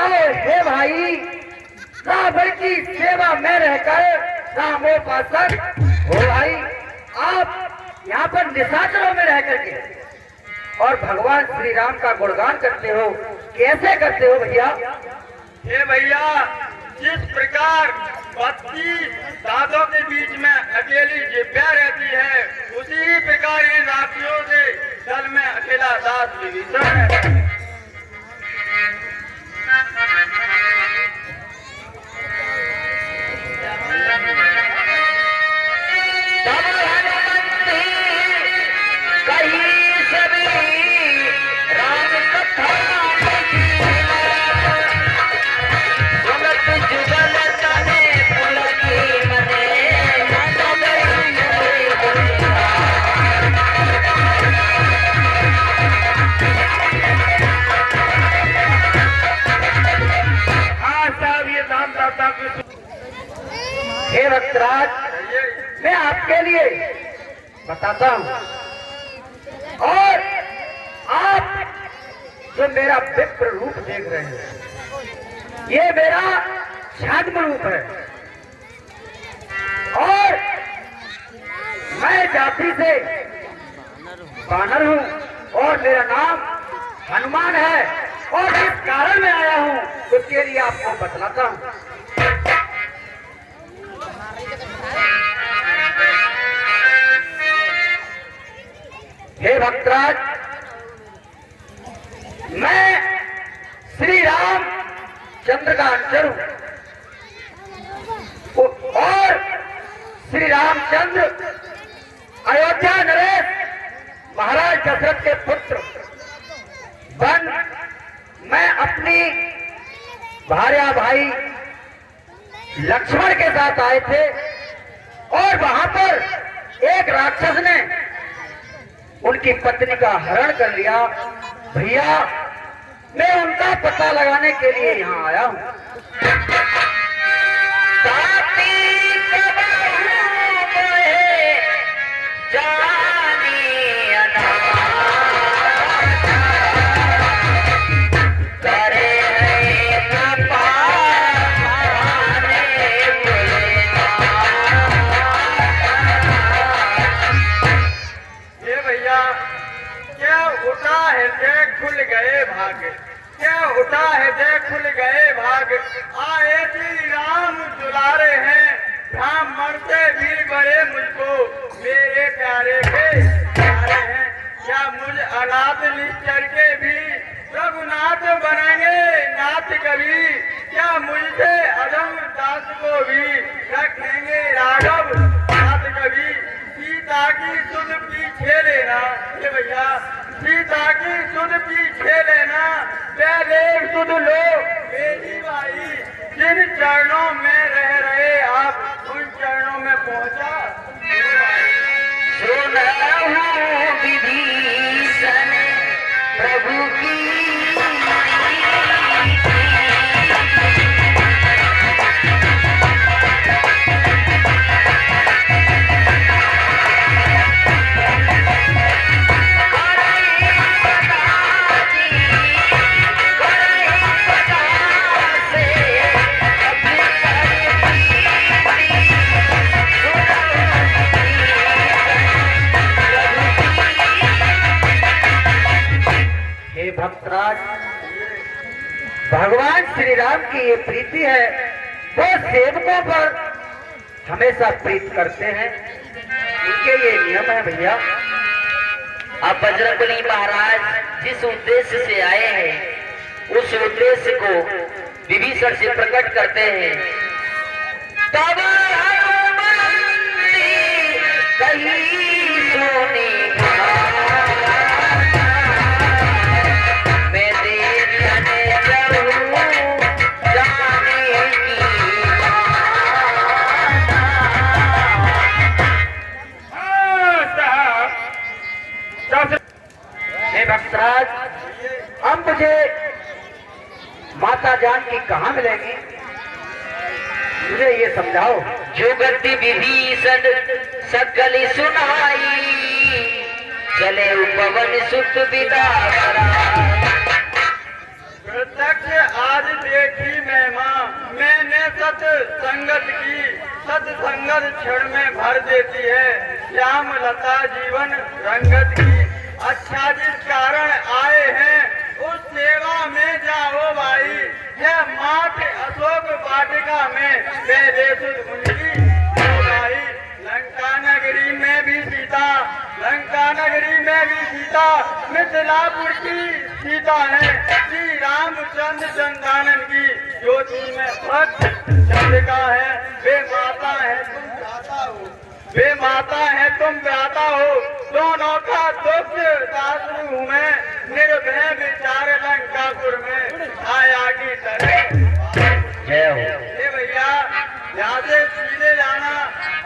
हे भाई, रावण की सेवा में रहकर रामोपासक हो भाई, आप यहाँ पर निशाचरों में रह करके और भगवान श्री राम का गुणगान करते हो, कैसे करते हो भैया? हे भैया, जिस प्रकार पत्नी दादों के बीच में अकेली जिब्या रहती है, उसी प्रकार इन राशियों से दल में अकेला दास विभीषण है। हे भक्तराज, मैं आपके लिए बताता हूँ, और आप जो मेरा विप्र रूप देख रहे हैं, ये मेरा छद्म रूप है, और मैं जाति से बानर हूँ और मेरा नाम हनुमान है, और इस कारण मैं आया हूँ, उसके लिए आपको बतलाता हूँ। हे भक्तराज, मैं श्री राम चंद्र का अंश हूं, और श्री रामचंद्र अयोध्या नरेश महाराज दशरथ के पुत्र बन मैं अपनी भार्या भाई लक्ष्मण के साथ आए थे, और वहां पर एक राक्षस ने उनकी पत्नी का हरण कर लिया। भैया, मैं उनका पता लगाने के लिए यहाँ आया हूँ। खुल गए भाग, क्या उठा है दे खुल गए भाग, आए श्री राम दुलारे हैं, राम मरते भी बड़े मुझको मेरे प्यारे के प्यारे हैं। क्या मुझ अनाथ निश्चर के भी रघुनाथ बनेंगे नाथ कभी, क्या मुझसे अधम दास को भी रखेंगे राघव नाथ कभी। सीता की सुध पीछे लेना, ये भैया, सीता की सुध पीछे लेना, पहले सुध लो मेरी भाई, जिन चरणों में रह रहे आप उन चरणों में पहुंचा विभीषण प्रभु की। भक्तराज, भगवान श्री राम की ये प्रीति है, वो सेवकों पर हमेशा प्रीत करते हैं, उनके ये नियम है भैया। अब बजरंगबली महाराज जिस उद्देश्य से आए हैं, उस उद्देश्य को विभीषण से प्रकट करते हैं। तब कहीं सोने भक्तराज, अब मुझे माता जानकी कहाँ मिलेगी, मुझे ये समझाओ। जो गति विभीषण सकल सुनाई, चले पवन सुत विदा प्रत्यक्ष आज देख क्षण में भर देती है श्याम लता जीवन रंगत की। अच्छा जिस कारण आए हैं उस सेवा में जाओ भाई, यह मात अशोक वाटिका में पहले सुध मुनि भाई। लंका नगरी में भी सीता, लंका नगरी में भी सीता, मिथिलापुर की सीता है श्री रामचंद्र चंदानन की ज्योति में भक्त चंद्रिका है। वे माता है तुम भ्राता हो, वे माता है तुम भ्राता हो, दोनों का दुख दासु हूँ मैं, निर्भय विचार लंकापुर में आया की तरह। जय हो। ये भैया यहाँ से सीधे जाना,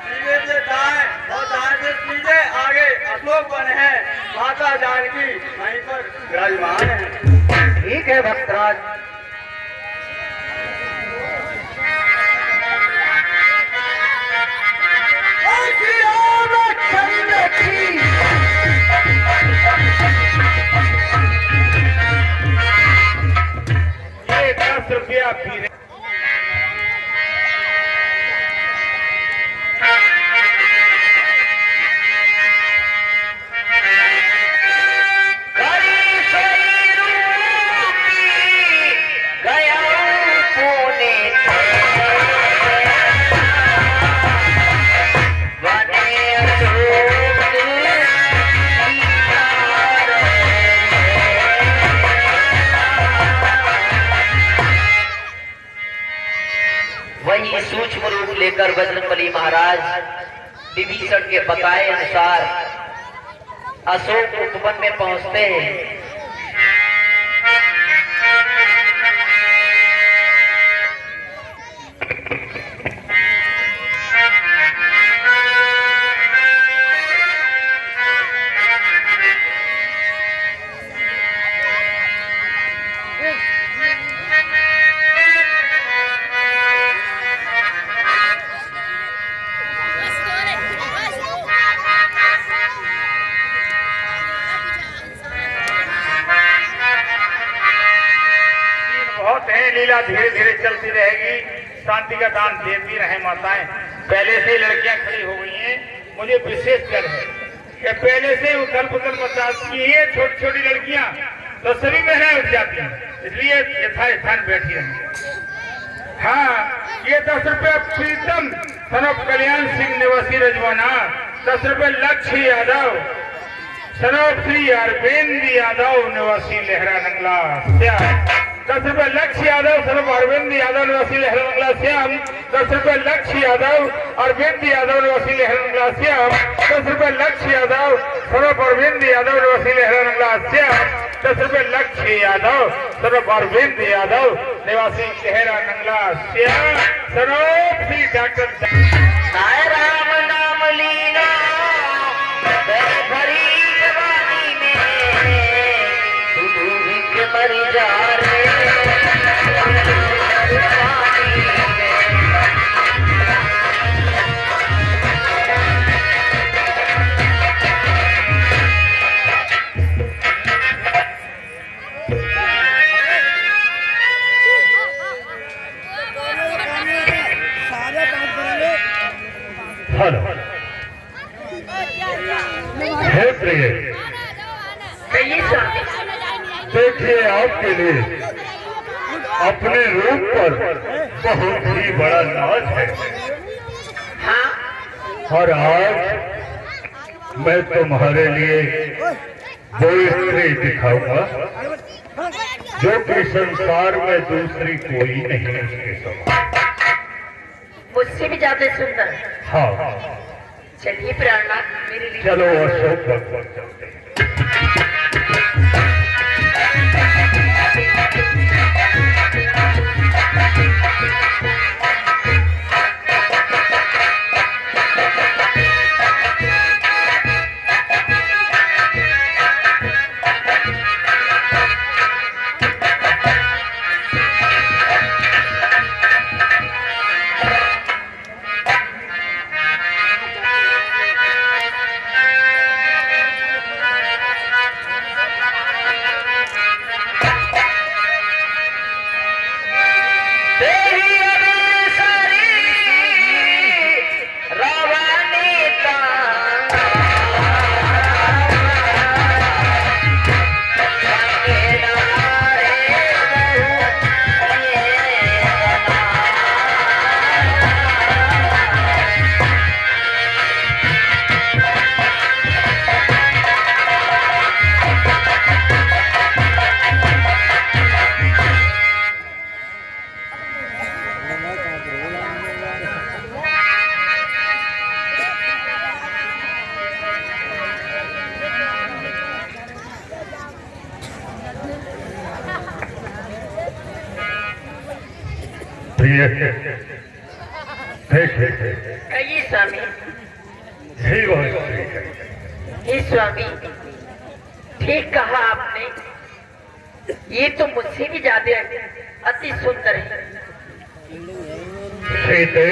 सीधे से दाएं और दाएं से सीधे आगे अशोक वन है, माता जानकी वहीं पर विराजमान है। ठीक है भक्तराज। ये 10 रुपया पीने वही सूक्ष्म रूप लेकर बजरंगबली महाराज विभीषण के बताए अनुसार अशोक उपवन में पहुंचते हैं। बहुत है, लीला धीरे धीरे चलती रहेगी, शांति का दान देती रहे माताएं। पहले से लड़कियां खड़ी हो गई हैं, मुझे विशेष डर है कि पहले से उथल पुथल मचाती है छोटी छोटी लड़कियां, तो सभी महिलाएं उठ जाती हैं, इसलिए यथास्थान बैठी रहेंगे। हाँ, ये 10 रुपया प्रीतम सनफ कल्याण सिंह निवासी रजवाना, 10 रुपये लक्ष्य यादव सनफ श्री अरविंद यादव निवासी लहरा नंगला श्याम, 10 रुपये लक्ष्य यादव सनफ अरविंद यादव निवासी लहरा नंगला श्याम, 10 रुपये लक्ष्य यादव अरविंद यादव निवासी लहरा नंगला श्याम, 10 रुपये लक्ष्य यादव सनफ अरविंद यादव निवासी लहरा नंगला श्याम, 10 रुपये लक्ष्य यादव सनफ अरविंद यादव निवासी लहरा नंगला श्याम, सनफ श्री डॉक्टर नाय राम नाम लीना भरी जवानी में तू भूख मर जा रे। हेलो हे प्रिय, देखिए आपके लिए अपने रूप पर बहुत ही बड़ा नाज है। और आज मैं तुम्हारे लिए वो स्त्री दिखाऊंगा जो कि संसार में दूसरी कोई नहीं उसके समान। मुझसे भी ज्यादा सुंदर। हाँ, चलिए प्राणनाथ मेरे लिए। चलो अशोक भगवान चलते हैं। प्रिय देखिए कहिए स्वामी। जीवन ठीक है। हे स्वामी, ठीक कहा आपने। ये तो मुझसे भी ज्यादा अति सुंदर है। सीते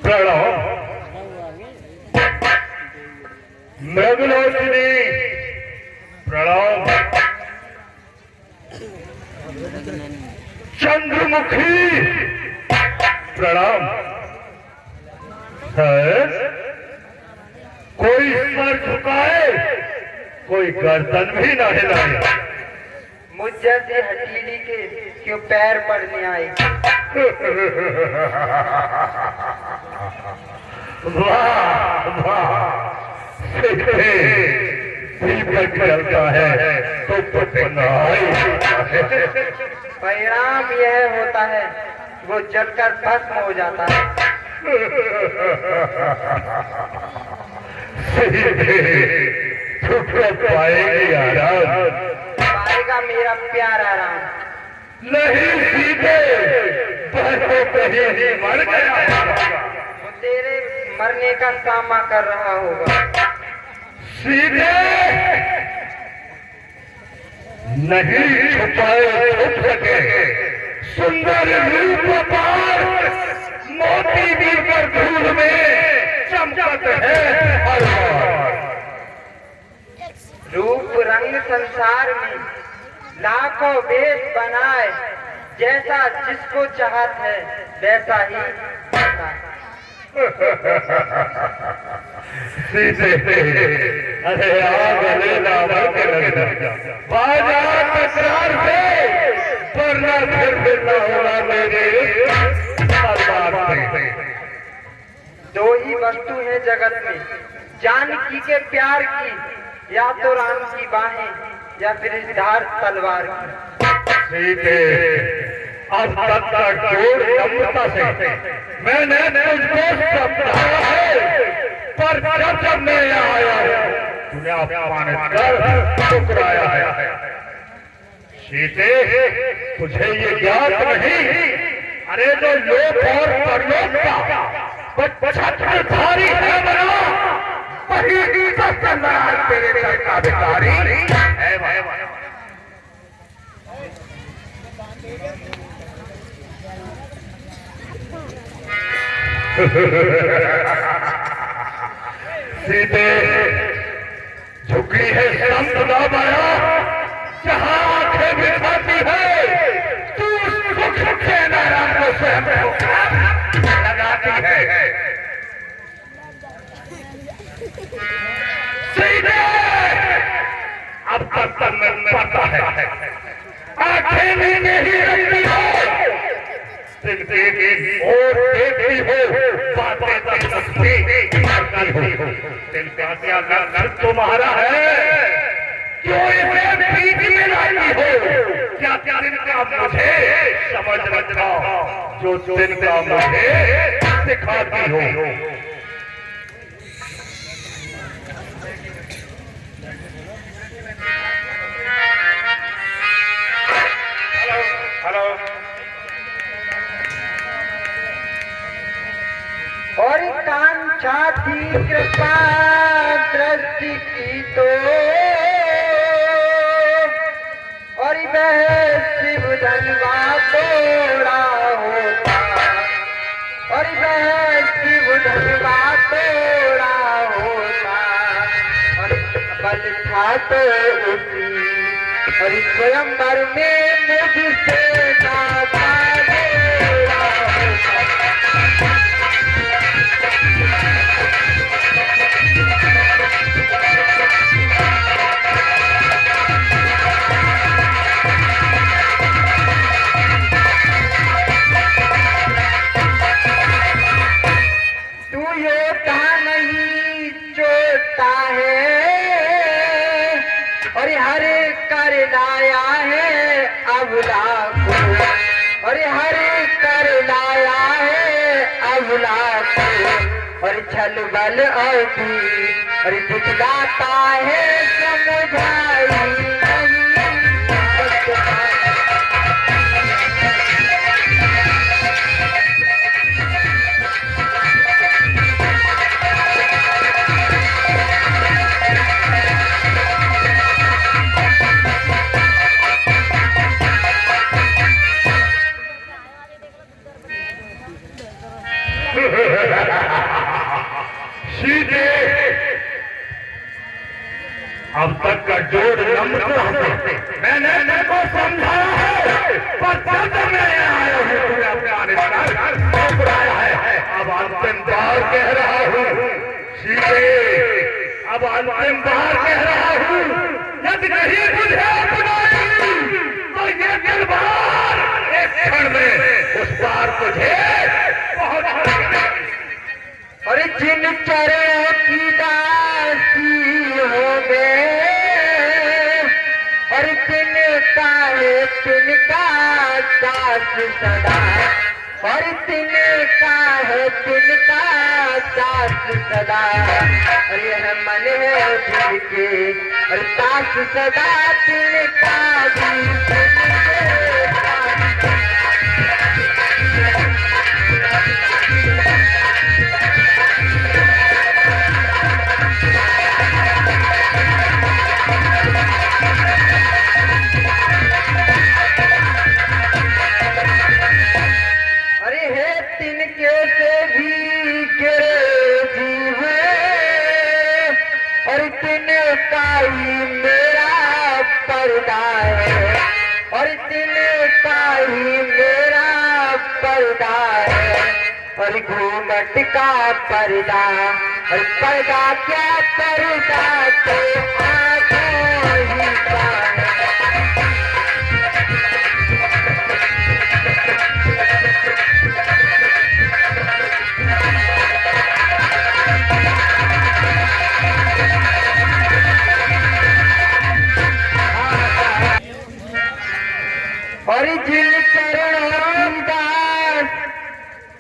प्रणाम। मृगलोचनी प्रणाम। चंद्रमुखी प्रणाम। है कोई सर झुकाए, कोई गर्दन भी न हिलाए। मुझ जैसे हथेली के क्यों पैर पड़ने आए। वाह वाह, दीपक जलता है तो पतंगाई होता है। परिणाम यह होता है वो जलकर भस्म हो जाता है। पाएगी आराम, पाएगा मेरा प्यार आराम। नहीं सीधे तो कहीं नहीं मर गया। वो तेरे मरने का सामना कर रहा होगा। सीधे नहीं छुपाए छुप सके सुंदर रूप पार, मोती मिलकर धूल में चमकत है हर बार। रूप रंग संसार में लाखों भेद बनाए, जैसा जिसको चाहत है वैसा ही होता है। सीधे अरे गले लावर के लगना बाजा तकरार से, वरना फिर मिलना होगा मेरे तलवार से। दो ही वस्तु है जगत में, जानकी के प्यार की, या तो राम की बाहें या फिर इस धार तलवार की। सीधे अब तक का जोर नम्रता से मैंने तुझको समझाया है, पर जब मैं आया तूने अपमानित कर ठुकराया है। सीते तुझे ये ज्ञात नहीं, अरे जो लोक और परलोक का छत्रधारी है बना, वही तेरे घर का भिखारी है। सीते झुकी है संपदा माया, जहां आंखें बिठाती है तू सुख से नारायण को स्वयं लगाती है। सीते अब तक मैं पता है आंखें नहीं रखती हो, और देखती हो बातें करती हो। दिल प्यासा लड़ तुम्हारा है, क्यों इसे बीच में लाती हो? क्या दिन का मुझे समझ रखा, जो दिन का मुझे सिखाती हो। हेलो और कांक्षा थी कृपा दृष्टि की तो, और वह शिव धनवा तोड़ा होता, और वह शिव धनवा तोड़ा होता, और बल था तो उसी, और स्वयंवर में मुझसे नाता जोड़ा होता। तू योता नहीं चोटा है, और हरे कर लाया है अबला को, और हरे कर लाया है अबला को, और छल बल और दिखलाता है समझाई नहीं। अंतिम बार कह रहा हूँ, यदि नहीं मुझे अपनाई तो ये तलवार एक क्षण में उस पार तुझे पहुंचा देगी। और जिन चरणों की दासी हो गए और तिनका है तिनका दास सदा, और तिनका है तिनका दास सदा, और यह मन है जिनके और दास सदा तिनका भी तिनके दास। अरे हे तिनके से भी गिरे जीव और तिनका ही मेरा पर्दा है, और तिनका ही मेरा पर्दा है, और घूमट का पर्दा, और पर्दा क्या पर्दा तो आंखों ही का है। और जिन चरणों की दास,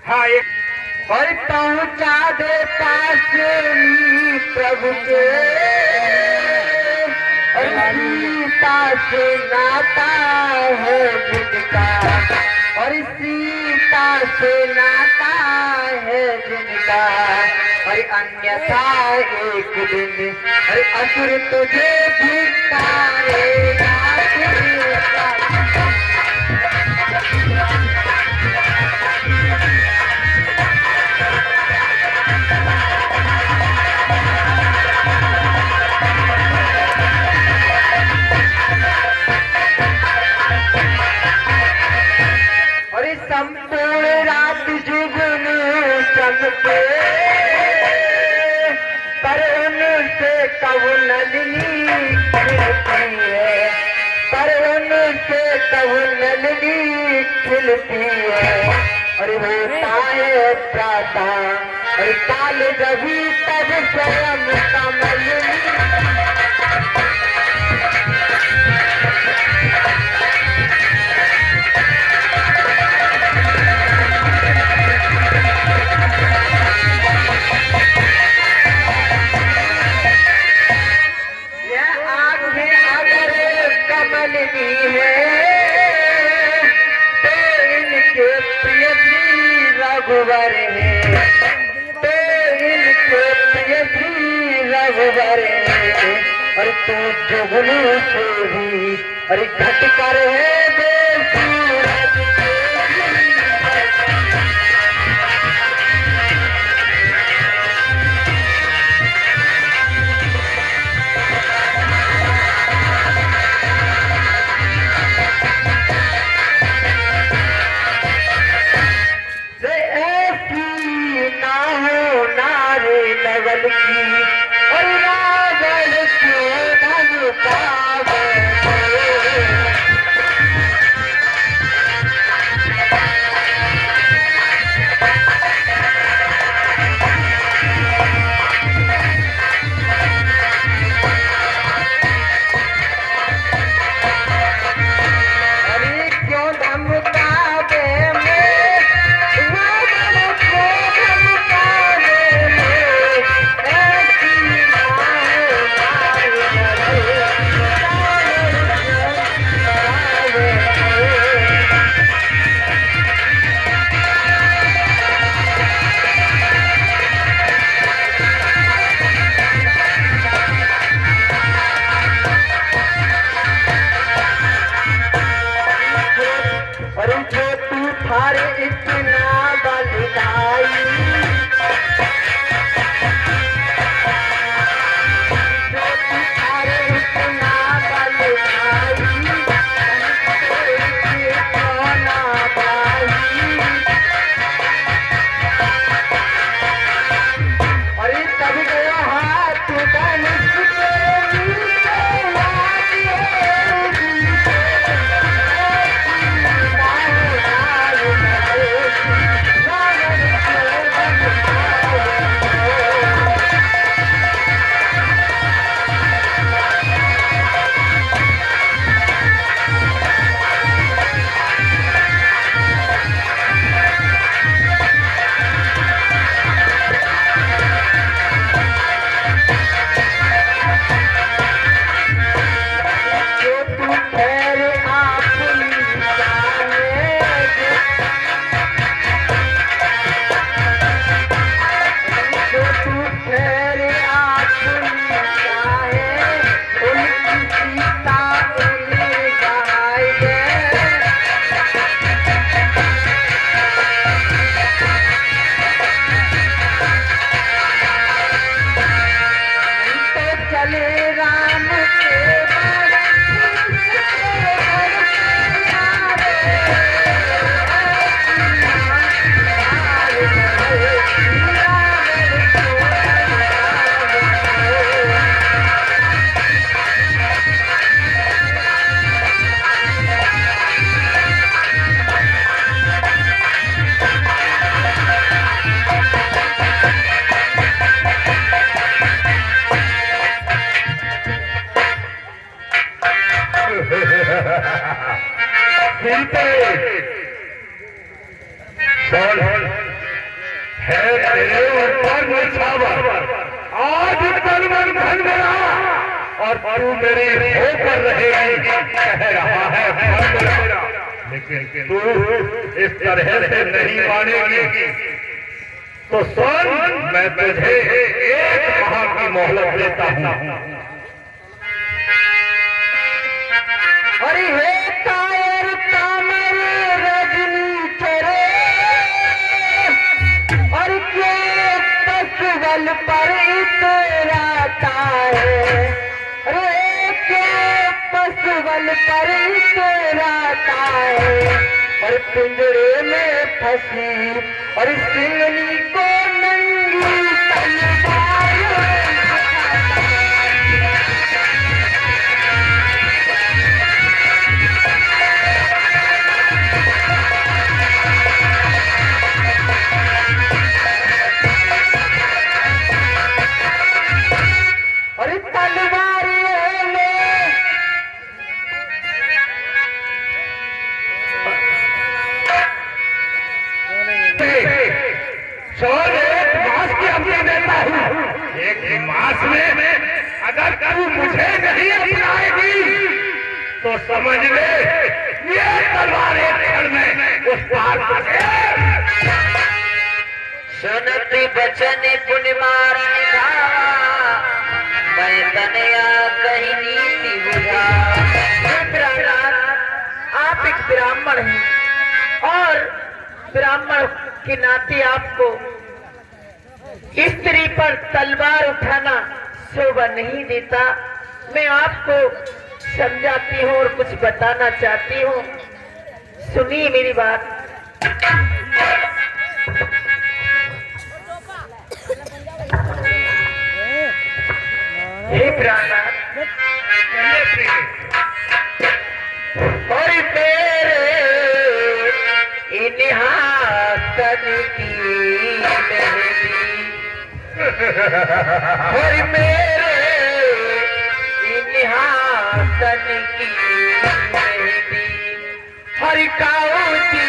हाँ, एक और पहुंचा दे पास प्रभु के, और सीता से नाता है जिनका, और सीता से नाता है जिनका, और अन्यथा एक दिन और असुर तुझे धिक्कारेगा। और संपूर्ण रात जुगनू चमके, पर उनसे कब नलिनी खिलती है, पर उनसे कब नलिनी खिलती है, और होता है प्राता और काल रवि तब स्वयं कमलिनी। कमलनी है तो इनके प्रिय श्री रघुवर है, तो इनके प्रिय श्री रघुवर है, और तू जुगनू से भी और घट कर है दे सूरज के भी। नवल की और रावण के धन पावे, दिल पे बोल है तेरे ऊपर निछावर, आज तन मन धन मेरा और तू मेरी होकर रहेगी, कह रहा है धन मेरा, लेकिन तू इस तरह से नहीं मानेगी। तो सुन, मैं तुझे 1 माह की मोहलत देता हूँ। हरि हे कायर कामर रजनी चरे, और के तस्वल पर इतराता है, रे के तस्वल पर इतराता है, और पिंजरे में फंसी और सिंगनी को नंगी तलवार और तलवारियों में सर 1 मास की अपनी देता हूँ। 1 मास में अगर तू मुझे नहीं अपनाएगी तो समझ ले ये तलवार एक क्षण में उस पार सुनती बचन पुण्य मारन धावा, मैं तनया कहीं नीति बुझा। आप एक ब्राह्मण हैं और ब्राह्मण के नाते आपको स्त्री पर तलवार उठाना शोभा नहीं देता। मैं आपको समझाती हूँ और कुछ बताना चाहती हूँ, सुनिए मेरी बात। हे ब्राह्मण, और तेरे इतिहासन की मेहंदी, और मेरे इतिहासन की मेहंदी, हर काऊ जी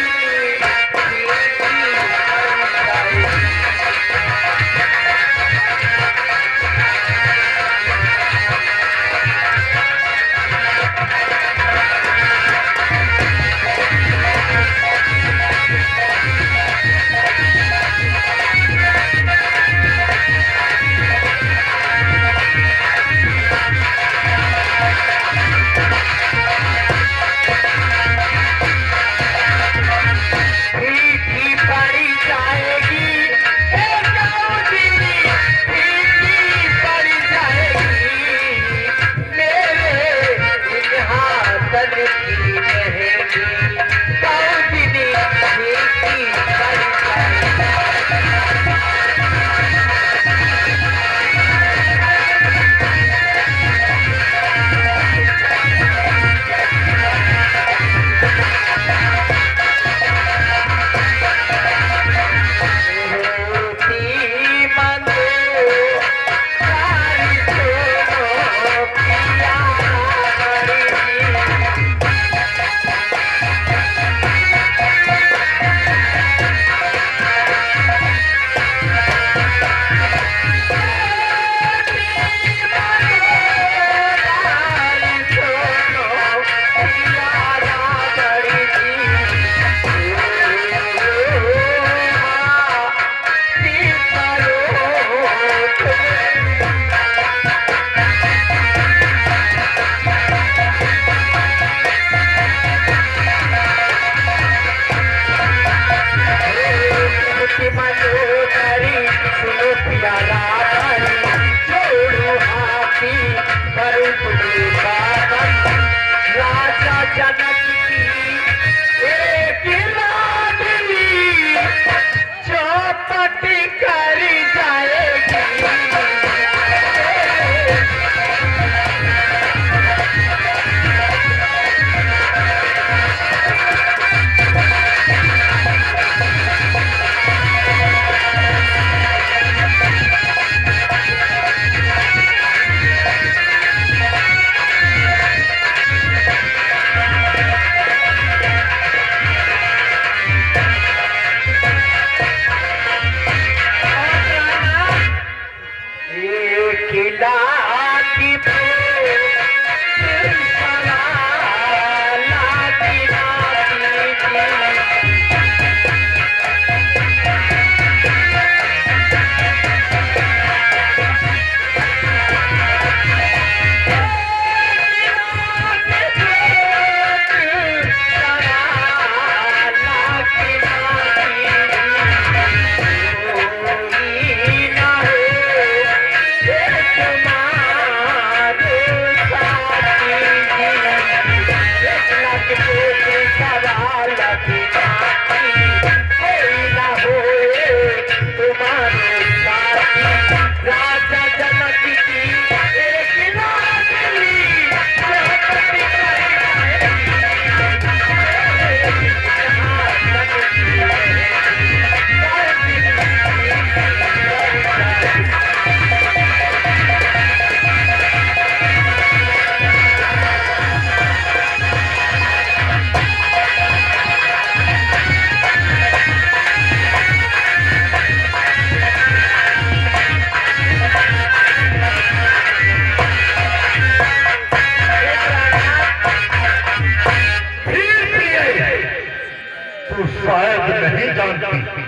तू शायद नहीं जानती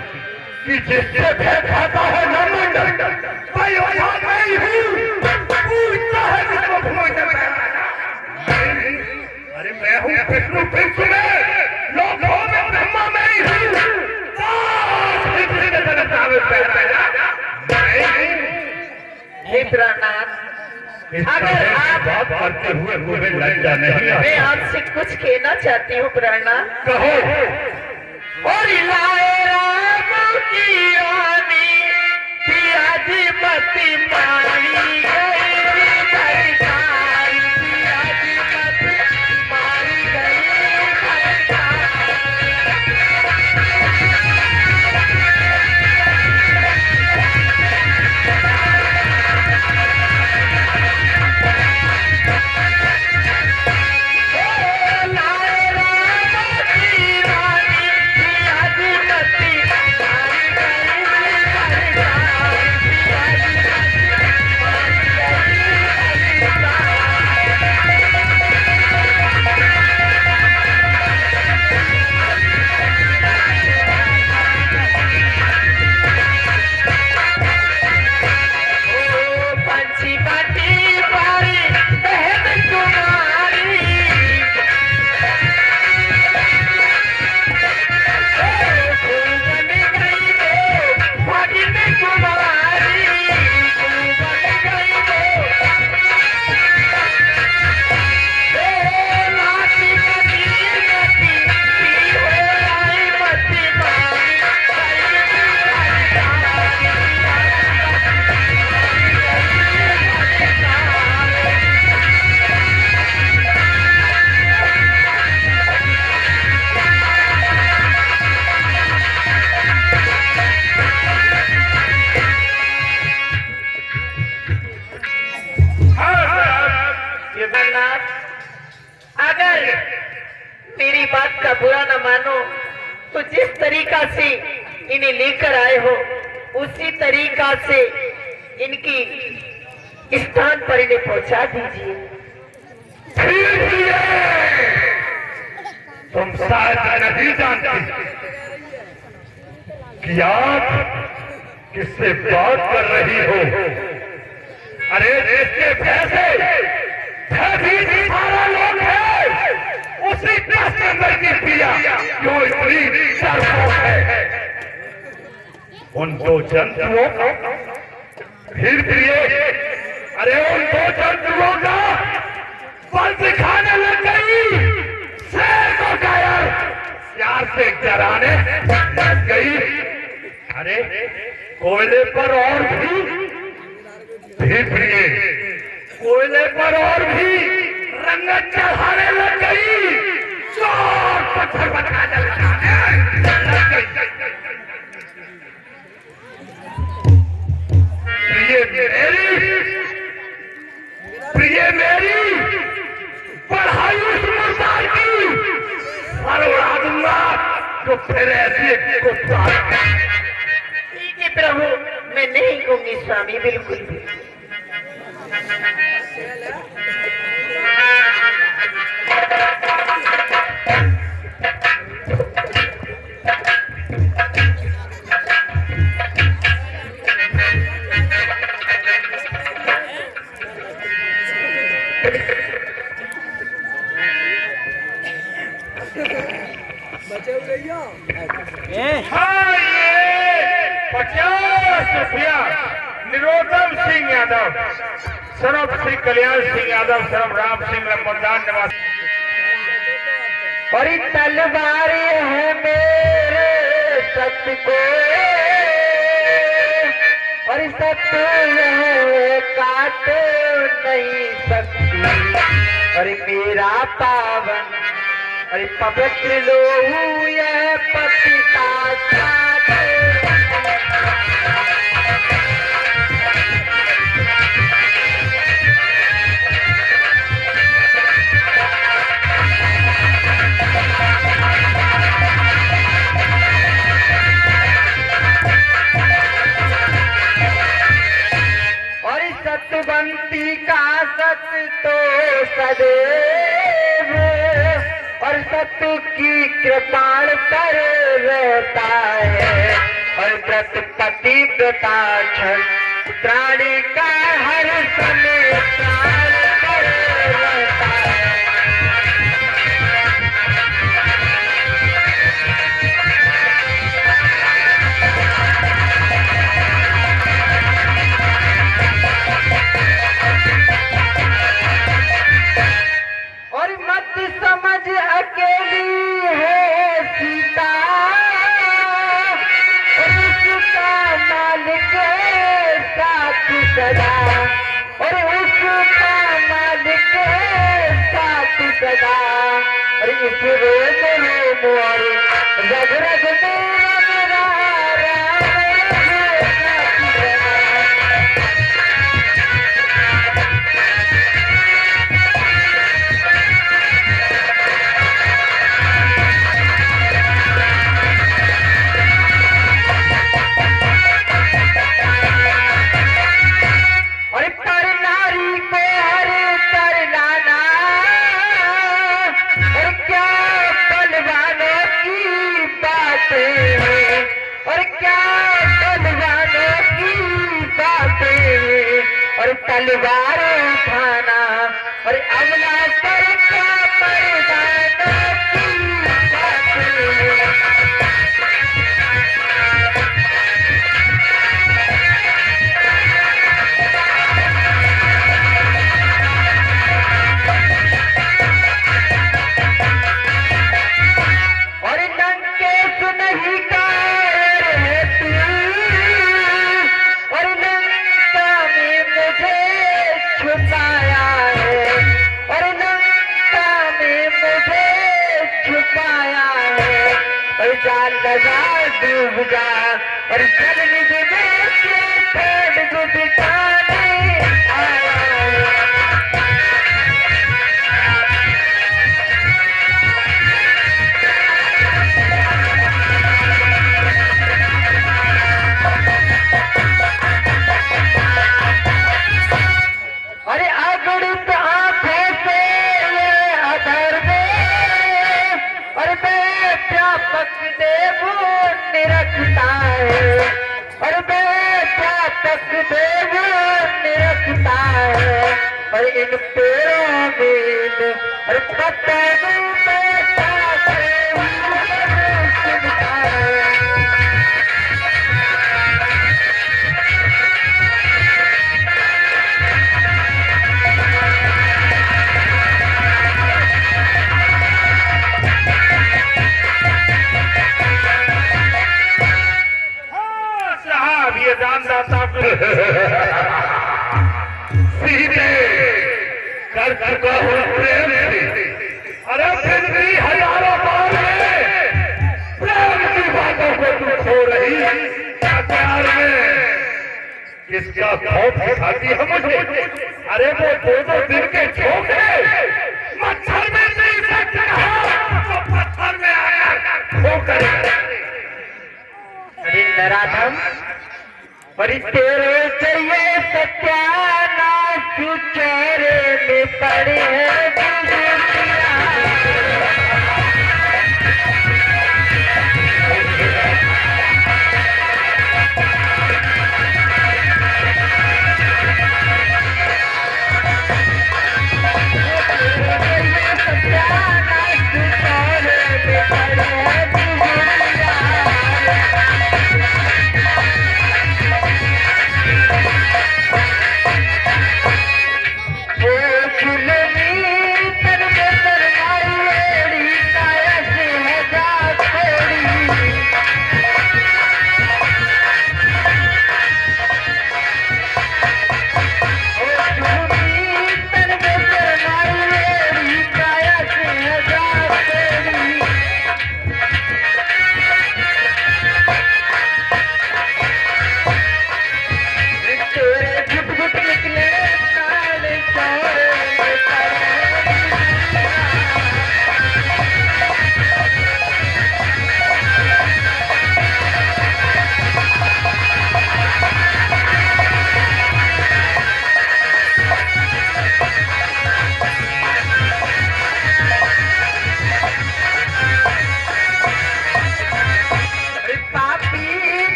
कि जिससे भय खाता है नंदन, भाई वहाँ मैं हूँ। पूछता है किसको भूल जाता है। अरे मैं हूँ विष्णु विष्णु में, लोगों में ब्रह्मा मैं ही हूँ। हे प्राणनाथ, अगर आप बात करते हुए मुझे लज्जा नहीं आती। मैं आपसे कुछ कहना चाहती हूँ प्राणनाथ। कहो। और लाए राम की रानी पिया जी मती मारी गई सरकार, पिया जी मती मारी गई सरकार। अगर मेरी बात का बुरा न मानो तो जिस तरीका से इन्हें लेकर आए हो उसी तरीका से इनकी स्थान पर इन्हें पहुंचा दीजिए। तुम शायद नहीं जानती कि आप किससे बात कर रही हो। अरे इसके पैसे भी सारा लोग है, उसी 10 नंबर की पिया जो इतनी डरपोक है। उन दो जंतुओं को फिर प्रिय, अरे उन दो जंतुओं का बल दिखाने लग गई। शेर को कायर प्यार से डराने लग गई। अरे कोयले पर और भी प्रिय, कोयले पर और भी रंगत चढ़ाने लग गई। चोर पत्थर बनाने लग गई। प्रिय मेरी पढ़ाई उस मुर्दार की पर उड़ा दूंगा तो फिर ऐसे को ठीक है प्रभु, मैं नहीं कहूंगी स्वामी, बिल्कुल भी। हाँ, ये 50 रुपया निरोधम सिंह यादव, सरब श्री कल्याण सिंह यादव, सरब राम सिंह रमदान निवासी। और तलवार है मेरे सत्य को, और सत्य है काट नहीं सकती। और मेरा पावन और पवित्र लोहू यह पतिता सत्यवंती का सत्य तो सदैव, और सत्य भक्त की कृपाण पर रहता है और व्रत पतिव्रता क्षण प्राणी का हर समय प्राण पर रहता है। और मत समझ अकेली है सीता और उसका मालिक है साथ सदा और उसका मालिक है साथ सदा और इस रोम रोम और रग रग में मेरा राम है साथ सदा। और पर नारी को हर कर लाना और क्या बलवानों की बातें और क्या बलवानों की बातें और तलवार उठाना और अमला पर क्या परवानों की बातें। और लंकेश नहीं कार है तू और लंका में मुझे छुपाया है और लंका में मुझे छुपाया है और जाल लगा डूब जा और जल निधि में से पेड़ को बिठाने आया है। अरे अगणित आंखों से ये अधर में और व्यापक देव निरखता है और व्यापक देव निरखता है और इन पेड़ों में और पत्तों में बैठा से सुनता है। साहब ये दानदाता को सीधे कर चुका हूँ प्रेम से। अरे फिर भी हजारों बार में प्रेम की बातों को तू छो रही क्या प्यार में किसका खौफ सिखाती है मुझे। अरे वो दो दिन के झोंके मच्छर में नहीं सकते तो पत्थर में आकर ठोकर। अरे नराधम और तेरे चाहिए सत्यानाश चेहरे में पड़े हैं दुनिया। सत्यानाश चेहरे में पड़े हैं दुनिया। झुलनी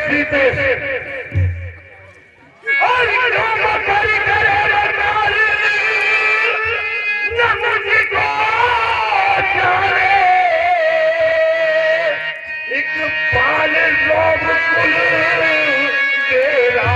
सीते और करी करे नारी न मुझको जाने एक बाल लोग कुल तेरा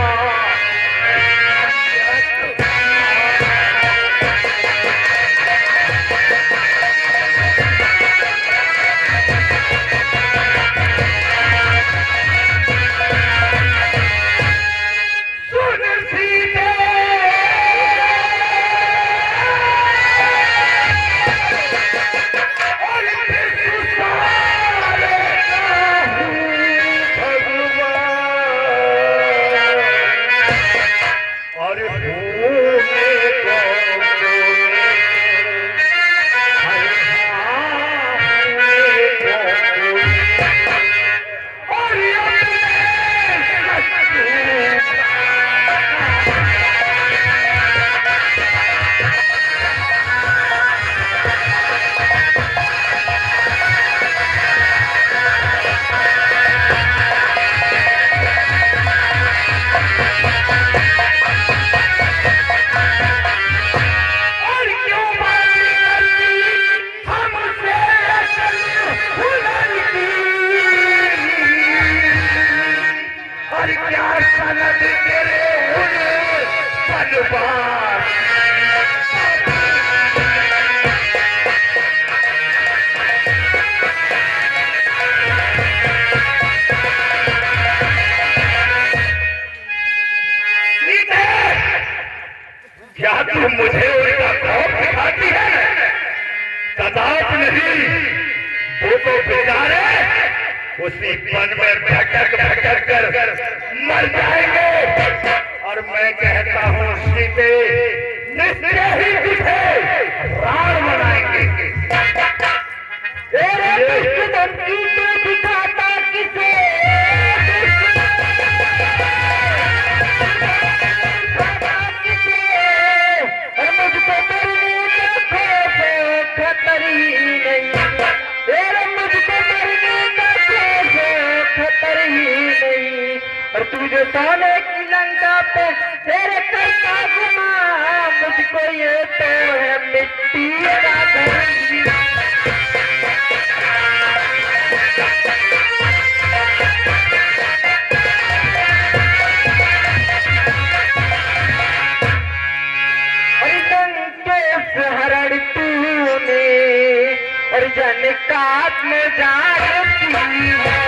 क्या तू मुझे उल्टा खौफ दिखाती है? कदाप नहीं, वो तो बेचारे उसी वन में भटक भटक कर मर जाएंगे। और मैं कहता हूँ सीते निश्चय ही तुझे राण बनाएंगे। दिखाता किसे और तुझे सोने की लंका पे तेरे करता घुमा, मुझको ये तो है मिट्टी का घर। हरण तूने और जन काट में जाती है।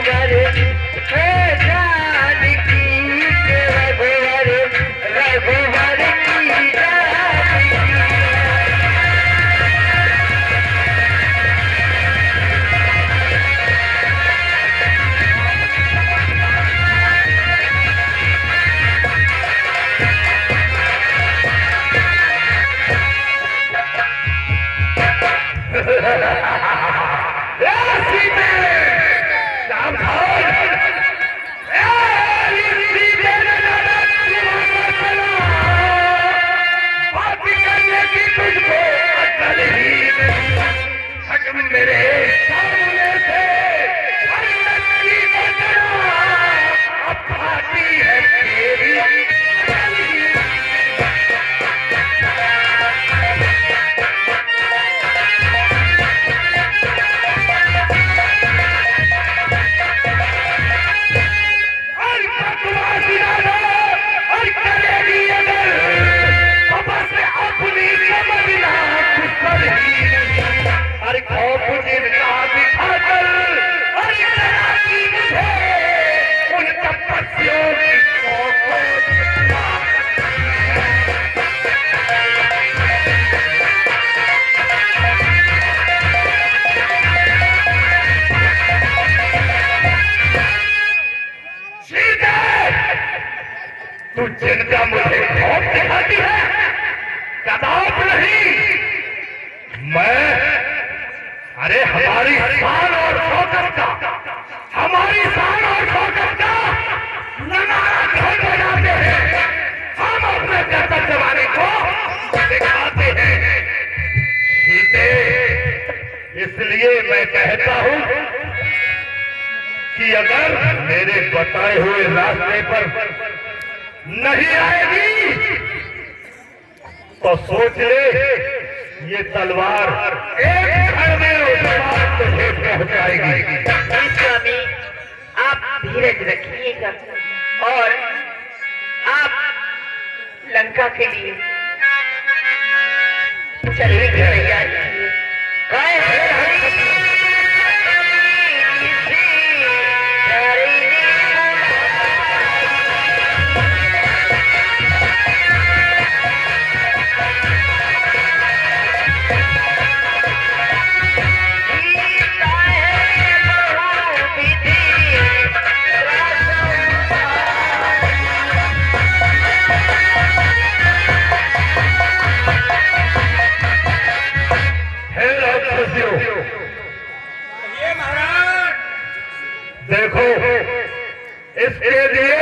रघुवर हे जानकी के रघुवर रघुवर की जानकी। तू जिनका मुझे खौफ दिखाती है, कदाप नहीं। मैं अरे हमारी शान और शौकत का, हमारी शान और शौकत का नजारा ढंग बनाते हैं। हम अपने जैसे जवानी को दिखाते हैं। सीते, इसलिए मैं कहता हूं कि अगर मेरे बताए हुए रास्ते पर नहीं आएगी तो सोच ले, ये तलवार एक क्षण में उसके बाद तुझे पहुंचाएगी। स्वामी, आप धीरज रखिएगा और आप लंका के लिए चलने की तैयारी कीजिए। देखो, इसके लिए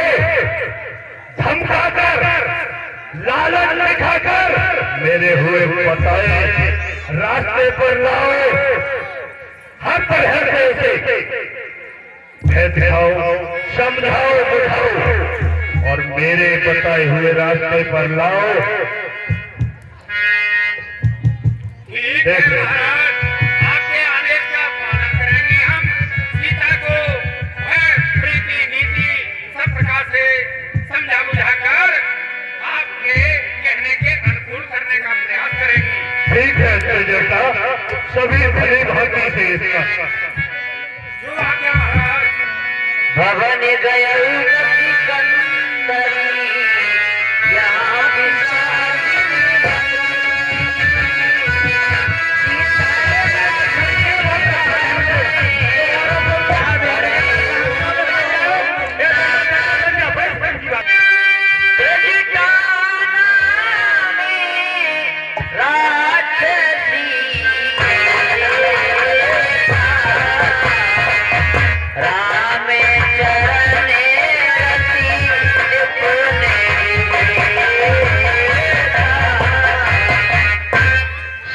धमकाकर, लालच दिखाकर मेरे हुए बताए रास्ते पर लाओ। हर तरह से उसे दिखाओ, समझाओ, बुझाओ और मेरे बताए हुए रास्ते पर लाओ। देख ठीक है जैसा सभी भली भांति से इसका जो आज्ञा महाराज। भवन गया सिकंदरी यहाँ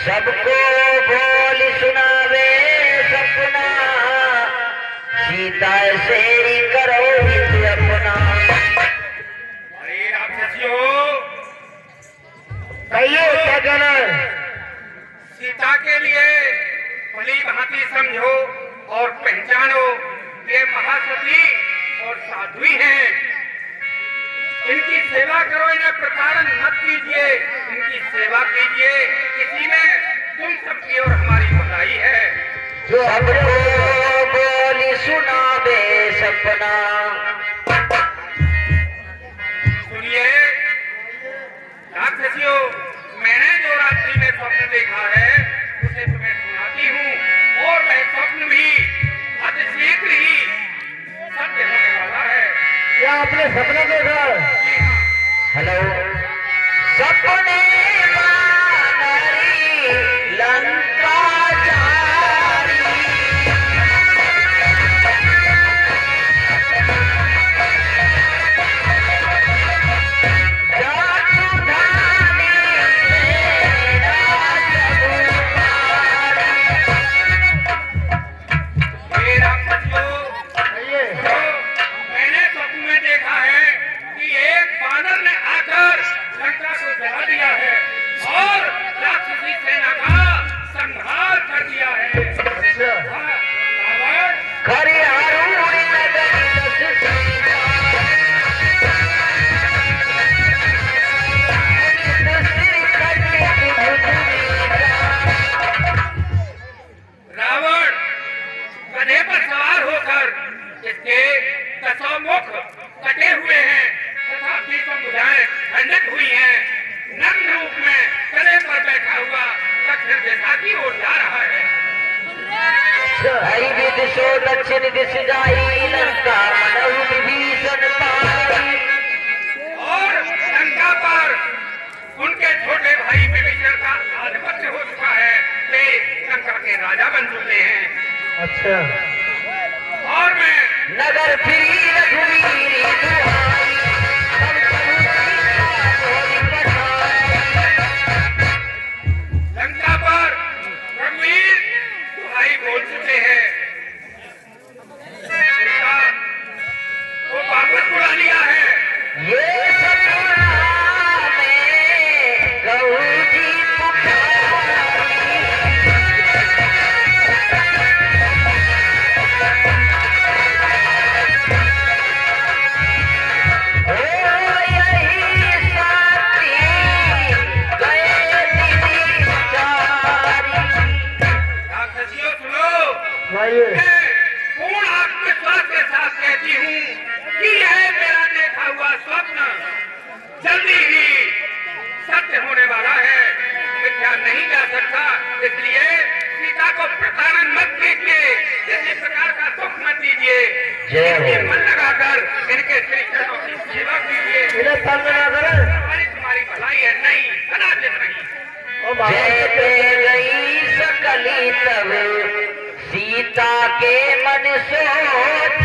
सबको बोल सुनावे सपना, सीता से ही करो हित अपना। अरे राक्षसियों, कहिए क्या कहना है? सीता के लिए भली भांति समझो और पहचानो, ये महासती और साध्वी हैं। इनकी सेवा करो, इन्हें प्रताड़न मत कीजिए, इनकी सेवा कीजिए। इसी में तुम सबकी और हमारी भलाई है। सबको बोली सुनावे सपना। सुनिए राक्षसियों, मैंने जो रात्रि में स्वप्न देखा है उसे तुम्हें सुनाती हूँ, और वह स्वप्न भी अति शीघ्र ही सत्य होने वाला है। क्या आपने सपना देखा? जी हाँ। हेलो, सपने वानरी लंका जारी, जादूधानी सेना सबुमारी। हे राक्षसियों, कहिए। मैंने स्वप्न में देखा है कि एक बानर ने आकर लंका को जला दिया है और राक्षसी सेना का संहार कर दिया है। अच्छा। हाँ, रावण खरियारूर नगरी दस सीता, दूसरी कटी भुजमीता। रावण गधे पर सवार होकर इसके 10 मुख कटे हुए हैं तथा 20 भुजाएं खंडित हुई हैं, नग्न रूप में गधे पर बैठा हुआ दक्षिण दिशा की ओर जा रहा है। हरि दिशो दक्षिण दिश जाई, लंका मनहु विभीषण पाई। और लंका पर उनके छोटे भाई विभीषण का आधिपत्य हो चुका है, वे लंका के राजा बन चुके हैं। अच्छा। और मैं नगर फिरी रघुवीर दुहाई, सब कहूँ सीता तोहि पठाई। लंका पर रघुवीर दुहाई बोल चुके हैं। सीता को वापस बुला लिया है। ये सपना में कहूँ जी पुकारी, ओ यही साथी गए दिली चारी। राक्षसियों सुनो, भाइये। मैं पूर्ण आत्मविश्वास के साथ कहती हूँ कि यह मेरा देखा हुआ स्वप्न जल्दी ही सत्य होने वाला है, मिथ्या नहीं जा सकता। इसलिए सीता को प्रताड़न मत कीजिए, किसी प्रकार का दुख मत दीजिए। जय हो। इनके मन लगाकर इनके श्री चरणों की सेवा कीजिए। इन्हें तंग ना करें। हमारी तुम्हारी भलाई है, नहीं कदाचित नहीं। और बाहर जैसे गई सकली तब सीता के मन सोच,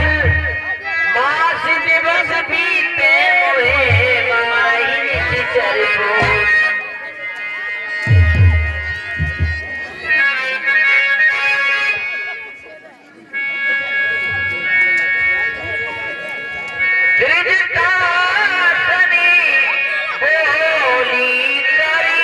मास दिवस बीते हुए ममाई निश्चर बोझ। त्रिजटासनी बोली करी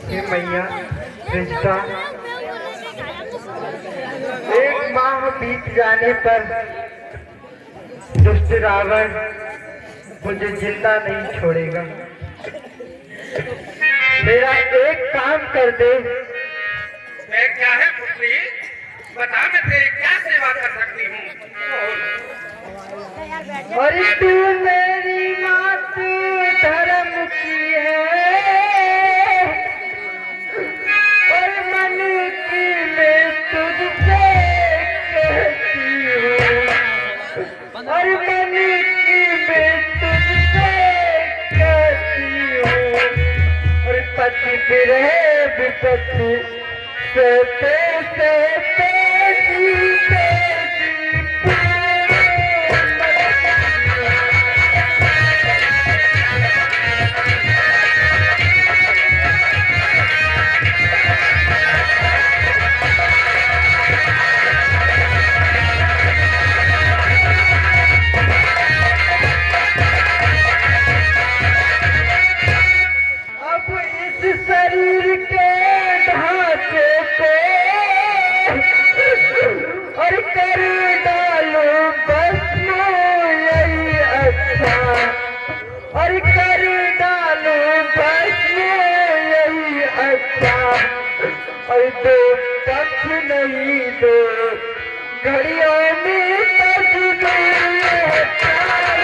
ये मैया रिश्ता एक माह बीत जाने पर दुष्ट रावण मुझे जिंदा नहीं छोड़ेगा। मेरा एक काम कर दे। मैं क्या है पुत्री, बता, मैं तेरी क्या सेवा कर सकती हूँ? और तू मेरी मात धर्म की है, और मन की मैं तुझसे कहती हूँ, और मन की मैं तुझसे कहती हूँ, और पति फिरे विपत्ति सहते सहते जीते अब इस शरीर और दो पक्ष नहीं दो घड़ियों में तजुर्बे है प्यार।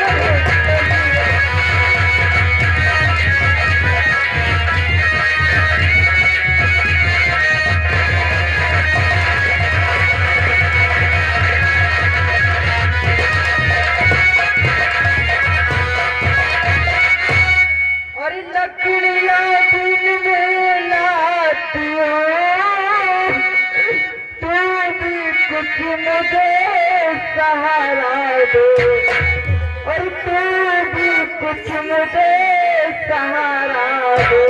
और लकड़ियां दिन में लाती हो तू भी कुछ मुझे सहारा दो और तू भी कुछ मुझे सहारा दो।